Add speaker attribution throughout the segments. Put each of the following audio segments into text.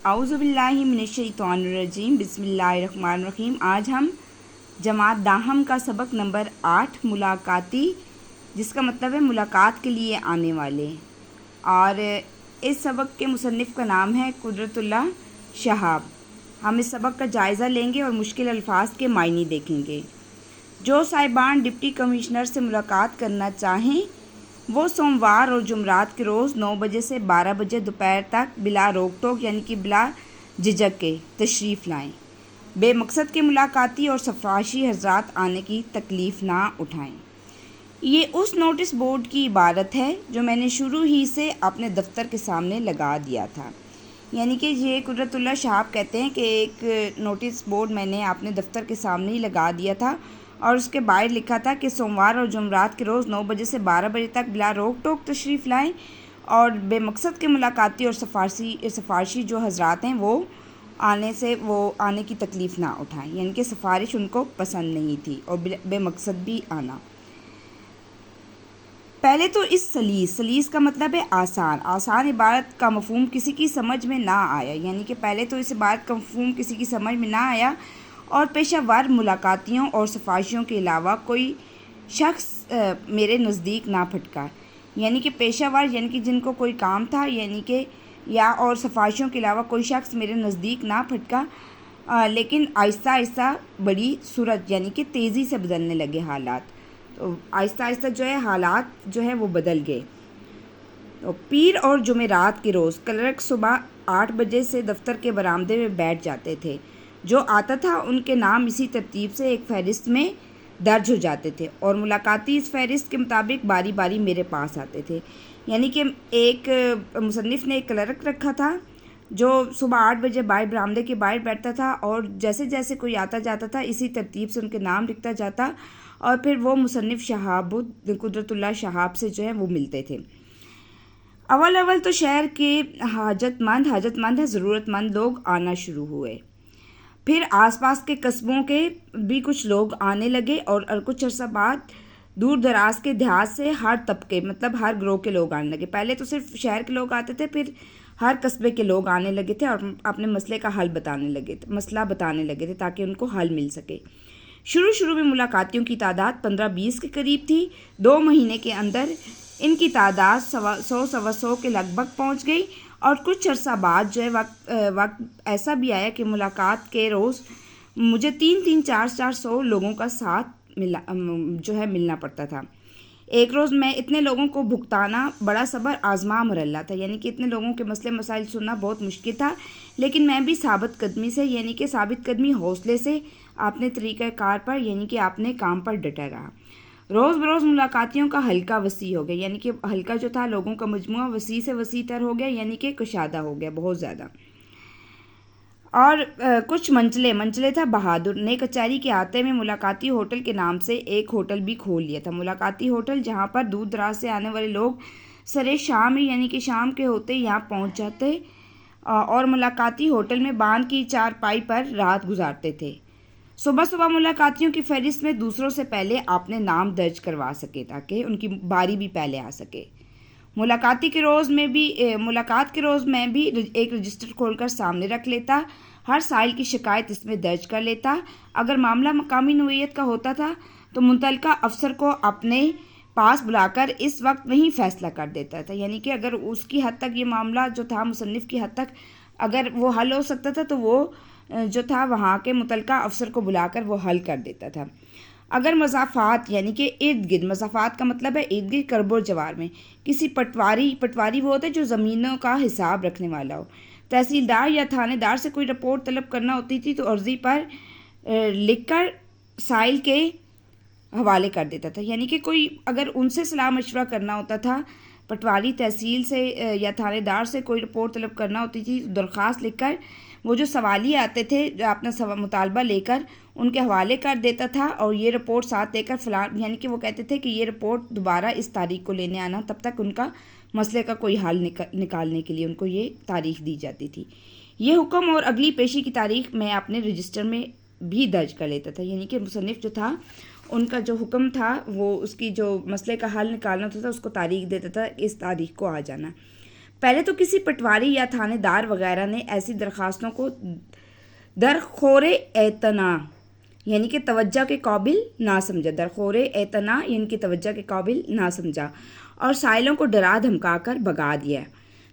Speaker 1: اعوذ باللہ من الشیطان الرجیم، بسم اللہ الرحمن الرحیم۔ آج ہم جماعت داہم کا سبق نمبر 8 ملاقاتی، جس کا مطلب ہے ملاقات کے لیے آنے والے، اور اس سبق کے مصنف کا نام ہے قدرت اللہ شہاب۔ ہم اس سبق کا جائزہ لیں گے اور مشکل الفاظ کے معنی دیکھیں گے۔ جو صاحبان ڈپٹی کمشنر سے ملاقات کرنا چاہیں وہ سوموار اور جمعرات کے روز 9 بجے سے 12 بجے دوپہر تک بلا روک ٹوک یعنی کہ بلا جھجک کے تشریف لائیں۔ بے مقصد کے ملاقاتی اور سفارشی حضرات آنے کی تکلیف نہ اٹھائیں۔ یہ اس نوٹس بورڈ کی عبارت ہے جو میں نے شروع ہی سے اپنے دفتر کے سامنے لگا دیا تھا۔ یعنی کہ یہ قدرت اللہ شہاب کہتے ہیں کہ ایک نوٹس بورڈ میں نے اپنے دفتر کے سامنے ہی لگا دیا تھا اور اس کے باہر لکھا تھا کہ سوموار اور جمعرات کے روز 9 بجے سے 12 بجے تک بلا روک ٹوک تشریف لائیں، اور بے مقصد کے ملاقاتی اور سفارشی جو حضرات ہیں وہ آنے کی تکلیف نہ اٹھائیں۔ یعنی کہ سفارش ان کو پسند نہیں تھی اور بے مقصد بھی آنا۔ پہلے تو اس سلیس کا مطلب ہے آسان عبارت کا مفہوم کسی کی سمجھ میں نہ آیا۔ یعنی کہ پہلے تو اس عبارت کا مفہوم کسی کی سمجھ میں نہ آیا اور پیشہ ور ملاقاتیوں اور سفارشیوں کے علاوہ کوئی شخص میرے نزدیک نہ پھٹکا۔ یعنی کہ پیشہ ور یعنی کہ جن کو کوئی کام تھا، یعنی کہ اور سفارشیوں کے علاوہ کوئی شخص میرے نزدیک نہ پھٹکا، لیکن آہستہ آہستہ بڑی صورت یعنی کہ تیزی سے بدلنے لگے حالات۔ تو آہستہ آہستہ جو ہے حالات جو ہے وہ بدل گئے۔ تو پیر اور جمعرات کے روز کلرک صبح 8 بجے سے دفتر کے برآمدے میں بیٹھ جاتے تھے۔ جو آتا تھا ان کے نام اسی ترتیب سے ایک فہرست میں درج ہو جاتے تھے اور ملاقاتی اس فہرست کے مطابق باری باری میرے پاس آتے تھے۔ یعنی کہ ایک مصنف نے ایک کلرک رکھا تھا جو صبح 8 بجے باہر برآمدے کے باہر بیٹھتا تھا اور جیسے جیسے کوئی آتا جاتا تھا اسی ترتیب سے ان کے نام لکھتا جاتا، اور پھر وہ مصنف شہاب قدرت اللہ شہاب سے جو ہے وہ ملتے تھے۔ اول تو شہر کے حاجت مند ضرورت مند لوگ آنا شروع ہوئے، پھر آس پاس کے قصبوں کے بھی کچھ لوگ آنے لگے، اور کچھ عرصہ بعد دور دراز کے دیہات سے ہر طبقے مطلب ہر گروہ کے لوگ آنے لگے۔ پہلے تو صرف شہر کے لوگ آتے تھے، پھر ہر قصبے کے لوگ آنے لگے تھے اور اپنے مسئلے کا مسئلہ بتانے لگے تھے تاکہ ان کو حل مل سکے۔ شروع میں ملاقاتیوں کی تعداد 15-20 کے قریب تھی۔ 2 مہینے کے اندر ان کی تعداد 100 کے لگ بھگ پہنچ گئی، اور کچھ عرصہ بعد جو ہے وقت ایسا بھی آیا کہ ملاقات کے روز مجھے 300-400 لوگوں کا ساتھ ملنا پڑتا تھا۔ ایک روز میں اتنے لوگوں کو بھگتانا بڑا صبر آزما مرحلہ تھا۔ یعنی کہ اتنے لوگوں کے مسئلے مسائل سننا بہت مشکل تھا، لیکن میں بھی ثابت قدمی حوصلے سے اپنے طریقہ کار پر یعنی کہ اپنے کام پر ڈٹا رہا۔ روز بروز ملاقاتیوں کا حلقہ وسیع ہو گیا، یعنی کہ حلقہ جو تھا لوگوں کا مجموعہ وسیع سے وسیع تر ہو گیا، یعنی کہ کشادہ ہو گیا بہت زیادہ۔ اور کچھ منچلے تھا بہادر نے کچہری کے آتے میں ملاقاتی ہوٹل کے نام سے ایک ہوٹل بھی کھول لیا تھا۔ ملاقاتی ہوٹل جہاں پر دور دراز سے آنے والے لوگ سرے شام یعنی کہ شام کے ہوتے یہاں پہنچ جاتے اور ملاقاتی ہوٹل میں بان کی چارپائی پر رات گزارتے تھے۔ صبح ملاقاتیوں کی فہرست میں دوسروں سے پہلے اپنے نام درج کروا سکے تاکہ ان کی باری بھی پہلے آ سکے۔ ملاقات کے روز میں بھی ایک رجسٹر کھول کر سامنے رکھ لیتا، ہر سائل کی شکایت اس میں درج کر لیتا۔ اگر معاملہ مقامی نوعیت کا ہوتا تھا تو متعلقہ افسر کو اپنے پاس بلا کر اس وقت وہیں فیصلہ کر دیتا تھا۔ یعنی کہ اگر اس کی حد تک یہ معاملہ جو تھا مصنف کی حد تک اگر وہ حل ہو سکتا تھا تو وہ جو تھا وہاں کے متعلقہ افسر کو بلا کر وہ حل کر دیتا تھا۔ اگر مضافات یعنی کہ ارد گرد، مضافات کا مطلب ہے ارد گرد کرب و جوار میں کسی پٹواری وہ ہوتا ہے جو زمینوں کا حساب رکھنے والا ہو، تحصیلدار یا تھانے دار سے کوئی رپورٹ طلب کرنا ہوتی تھی تو عرضی پر لکھ کر سائل کے حوالے کر دیتا تھا۔ یعنی کہ کوئی اگر ان سے صلاح مشورہ کرنا ہوتا تھا، پٹواری تحصیل سے یا تھانے دار سے کوئی رپورٹ طلب کرنا ہوتی تھی، درخواست لکھ کر وہ جو سوالی آتے تھے اپنا مطالبہ لے کر ان کے حوالے کر دیتا تھا، اور یہ رپورٹ ساتھ لے کر یعنی کہ وہ کہتے تھے کہ یہ رپورٹ دوبارہ اس تاریخ کو لینے آنا، تب تک ان کا مسئلے کا کوئی حل نکالنے کے لیے ان کو یہ تاریخ دی جاتی تھی۔ یہ حکم اور اگلی پیشی کی تاریخ میں اپنے رجسٹر میں بھی درج کر لیتا تھا۔ یعنی کہ مصنف جو تھا ان کا جو حکم تھا وہ اس کی جو مسئلے کا حل نکالنا تھا اس کو تاریخ دیتا تھا، اس تاریخ کو آ جانا۔ پہلے تو کسی پٹواری یا تھانے دار وغیرہ نے ایسی درخواستوں کو درخور اعتنا یعنی کہ توجہ کے قابل نہ سمجھا، درخور اعتنا یعنی کہ توجہ کے قابل نہ سمجھا اور سائلوں کو ڈرا دھمکا کر بھگا دیا۔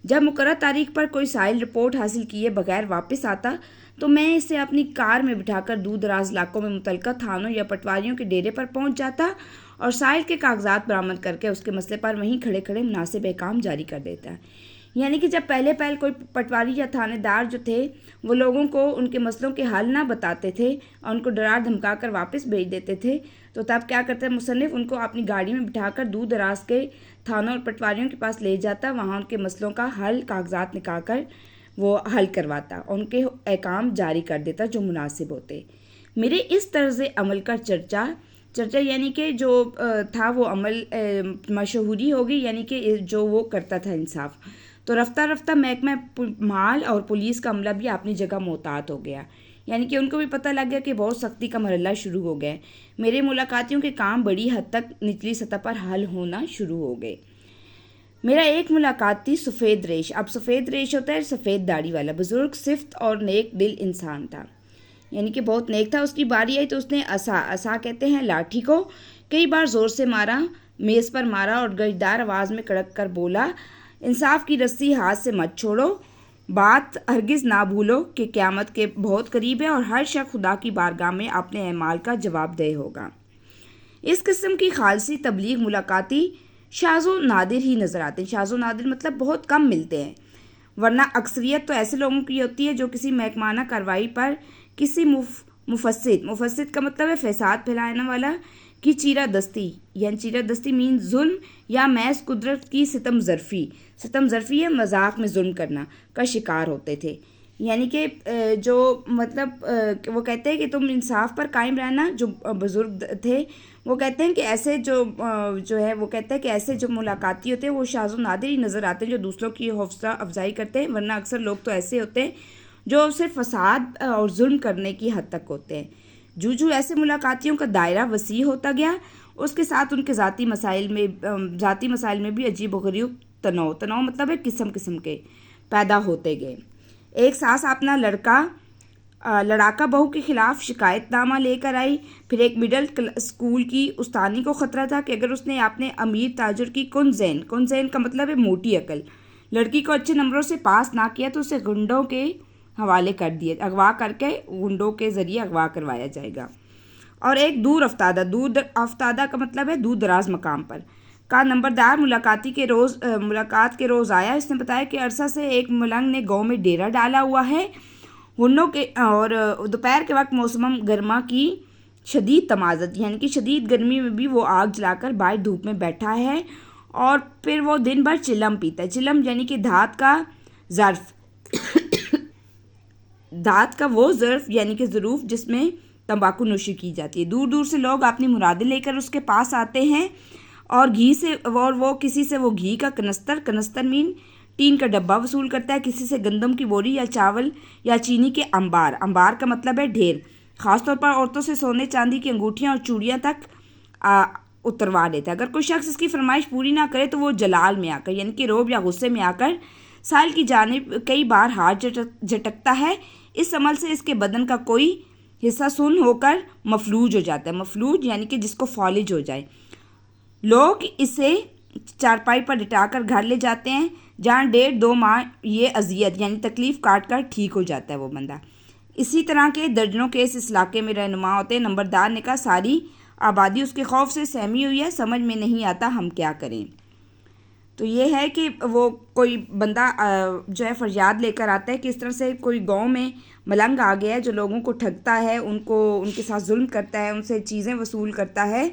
Speaker 1: جب مقررہ تاریخ پر کوئی سائل رپورٹ حاصل کیے بغیر واپس آتا تو میں اسے اپنی کار میں بٹھا کر دور دراز علاقوں میں متعلقہ تھانوں یا پٹواریوں کے ڈیرے پر پہنچ جاتا اور سائل کے کاغذات برآمد کر کے اس کے مسئلے پر وہیں کھڑے کھڑے مناسب احکام جاری کر دیتا ہے۔ یعنی کہ جب پہلے کوئی پٹواری یا تھانے دار جو تھے وہ لوگوں کو ان کے مسئلوں کے حل نہ بتاتے تھے اور ان کو ڈرا دھمکا کر واپس بھیج دیتے تھے، تو تب کیا کرتا ہے مصنف، ان کو اپنی گاڑی میں بٹھا کر دور دراز کے تھانوں اور پٹواریوں کے پاس لے جاتا، وہاں ان کے مسئلوں کا حل کاغذات نکال کر وہ حل کرواتا، ان کے احکام جاری کر دیتا جو مناسب ہوتے۔ میرے اس طرز عمل کا چرچا یعنی کہ جو تھا وہ عمل مشہوری ہوگی، یعنی کہ جو وہ کرتا تھا انصاف، تو رفتہ رفتہ محکمہ مال اور پولیس کا عملہ بھی اپنی جگہ محتاط ہو گیا، یعنی کہ ان کو بھی پتہ لگ گیا کہ بہت سختی کا مرحلہ شروع ہو گئے۔ میرے ملاقاتیوں کے کام بڑی حد تک نچلی سطح پر حل ہونا شروع ہو گئے۔ میرا ایک ملاقاتی سفید ریش، اب سفید ریش ہوتا ہے سفید داڑھی والا، بزرگ، صفت اور نیک دل انسان تھا، یعنی کہ بہت نیک تھا۔ اس کی باری آئی تو اس نے عصا کہتے ہیں لاٹھی کو کئی بار زور سے مارا، میز پر مارا اور گرجدار آواز میں کڑک کر بولا، انصاف کی رسی ہاتھ سے مت چھوڑو، بات ہرگز نہ بھولو کہ قیامت کے بہت قریب ہے اور ہر شخص خدا کی بارگاہ میں اپنے اعمال کا جواب دہ ہوگا۔ اس قسم کی خالصی تبلیغ ملاقاتی شاذ و نادر ہی نظر آتے ہیں۔ شاذ و نادر مطلب بہت کم ملتے ہیں، ورنہ اکثریت تو ایسے لوگوں کی ہوتی ہے جو کسی محکمانہ کارروائی پر کسی مفسد کا مطلب ہے فساد پھیلانے والا کی چیرہ دستی، یعنی چیرہ دستی مین ظلم یا محض قدرت کی ستم ظرفی ہے مذاق میں ظلم کرنا کا شکار ہوتے تھے۔ یعنی کہ جو مطلب وہ کہتے ہیں کہ تم انصاف پر قائم رہنا، جو بزرگ تھے وہ کہتے ہیں کہ ایسے جو ہے وہ کہتے ہیں کہ ایسے جو ملاقاتی ہوتے ہیں وہ شاذ و نادر ہی نظر آتے ہیں جو دوسروں کی حوصلہ افزائی کرتے ہیں، ورنہ اکثر لوگ تو ایسے ہوتے ہیں جو صرف فساد اور ظلم کرنے کی حد تک ہوتے ہیں۔ جو ایسے ملاقاتیوں کا دائرہ وسیع ہوتا گیا، اس کے ساتھ ان کے ذاتی مسائل میں بھی عجیب و غریب تنوع مطلب ہے قسم کے پیدا ہوتے گئے۔ ایک ساس اپنا لڑاکا بہو کے خلاف شکایت نامہ لے کر آئی، پھر ایک مڈل اسکول کی استانی کو خطرہ تھا کہ اگر اس نے اپنے امیر تاجر کی کنزین کا مطلب ہے موٹی عقل لڑکی کو اچھے نمبروں سے پاس نہ کیا تو اسے گنڈوں کے حوالے کر دیے، اغوا کر کے گنڈوں کے ذریعے اغوا کروایا جائے گا۔ اور ایک دور افتادہ کا مطلب ہے دور دراز مقام پر کا نمبردار ملاقات کے روز آیا۔ اس نے بتایا کہ عرصہ سے ایک ملنگ نے گاؤں میں ڈیرا ڈالا ہوا ہے، اور دوپہر کے وقت موسم گرما کی شدید تمازت، یعنی کہ شدید گرمی میں بھی وہ آگ جلا کر باہر دھوپ میں بیٹھا ہے، اور پھر وہ دن بھر چلم پیتا ہے۔ چلم یعنی کہ دھات کا وہ ظرف یعنی کہ ظروف جس میں تمباکو نوشی کی جاتی ہے۔ دور دور سے لوگ اپنی مرادیں لے کر اس کے پاس آتے ہیں اور وہ کسی سے وہ گھی کا کنستر مین ٹین کا ڈبہ وصول کرتا ہے، کسی سے گندم کی بوری یا چاول یا چینی کے انبار کا مطلب ہے ڈھیر، خاص طور پر عورتوں سے سونے چاندی کی انگوٹھیاں اور چوڑیاں تک اتروا لیتا ہے۔ اگر کوئی شخص اس کی فرمائش پوری نہ کرے تو وہ جلال میں آ کر یعنی کہ روب یا غصے میں آ کر سائل کی جانب کئی بار ہاتھ جھٹکتا ہے۔ اس عمل سے اس کے بدن کا کوئی حصہ سن ہو کر مفلوج ہو جاتا ہے، مفلوج یعنی کہ جس کو فالج ہو جائے۔ لوگ اسے چارپائی پر لٹا کر گھر لے جاتے ہیں جہاں 1.5-2 ماہ یہ اذیت یعنی تکلیف کاٹ کر ٹھیک ہو جاتا ہے وہ بندہ۔ اسی طرح کے درجنوں کیس اس علاقے میں رہنما ہوتے ہیں۔ نمبردار نے کہا ساری آبادی اس کے خوف سے سہمی ہوئی ہے، سمجھ میں نہیں آتا ہم کیا کریں۔ تو یہ ہے کہ وہ کوئی بندہ جو ہے فریاد لے کر آتا ہے کہ اس طرح سے کوئی گاؤں میں ملنگ آ گیا ہے جو لوگوں کو ٹھگتا ہے، ان کے ساتھ ظلم کرتا ہے، ان سے چیزیں وصول کرتا ہے،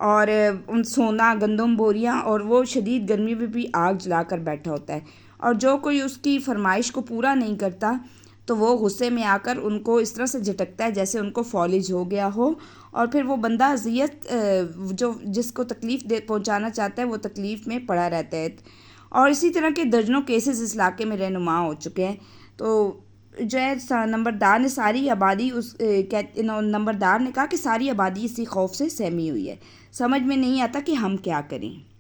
Speaker 1: اور ان سونا گندم بوریاں، اور وہ شدید گرمی میں بھی آگ جلا کر بیٹھا ہوتا ہے، اور جو کوئی اس کی فرمائش کو پورا نہیں کرتا تو وہ غصے میں آ کر ان کو اس طرح سے جھٹکتا ہے جیسے ان کو فالج ہو گیا ہو، اور پھر وہ بندہ اذیت جس کو تکلیف پہنچانا چاہتا ہے وہ تکلیف میں پڑا رہتا ہے۔ اور اسی طرح کے درجنوں کیسز اس علاقے میں رہنما ہو چکے ہیں۔ تو جو ہے نمبردار نے کہا کہ ساری آبادی اسی خوف سے سہمی ہوئی ہے، سمجھ میں نہیں آتا کہ ہم کیا کریں۔